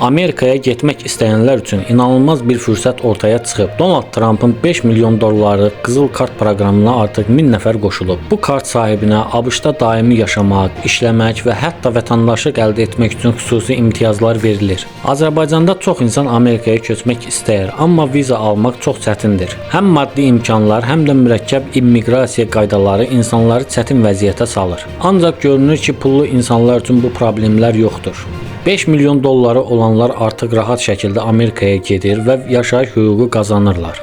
Amerikaya getmək istəyənlər üçün inanılmaz bir fürsət ortaya çıxıb. Donald Trump'ın 5 milyon dollarlıq qızıl kart proqramına artıq 1000 nəfər qoşulub. Bu kart sahibinə ABŞ-da daimi yaşamaq, işləmək və hətta vətəndaşlıq əldə etmək üçün xüsusi imtiyazlar verilir. Azərbaycanda çox insan Amerikaya köçmək istəyir, amma viza almaq çox çətindir. Həm maddi imkanlar, həm də mürəkkəb immiqrasiya qaydaları insanları çətin vəziyyətə salır. Ancaq görünür ki, pullu insanlar üçün bu problemlər yoxdur. 5 milyon dolları olanlar artıq rahat şəkildə Amerikaya gedir və yaşayış hüququ qazanırlar.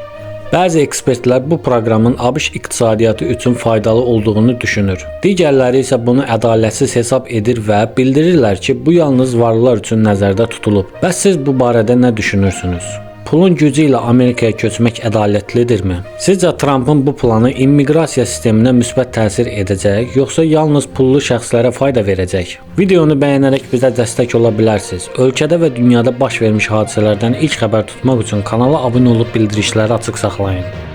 Bəzi ekspertlər bu proqramın ABŞ iqtisadiyyatı üçün faydalı olduğunu düşünür. Digərləri isə bunu ədalətsiz hesab edir və bildirirlər ki, bu yalnız varlılar üçün nəzərdə tutulub. Bəs siz bu barədə nə düşünürsünüz? Pulun gücü ilə Amerikaya köçmək ədalətlidirmi? Sizcə Trump'ın bu planı immiqrasiya sisteminə müsbət təsir edəcək, yoxsa yalnız pullu şəxslərə fayda verəcək? Videonu bəyənərək bizə dəstək ola bilərsiniz. Ölkədə və dünyada baş vermiş hadisələrdən ilk xəbər tutmaq üçün kanala abunə olub bildirişləri açıq saxlayın.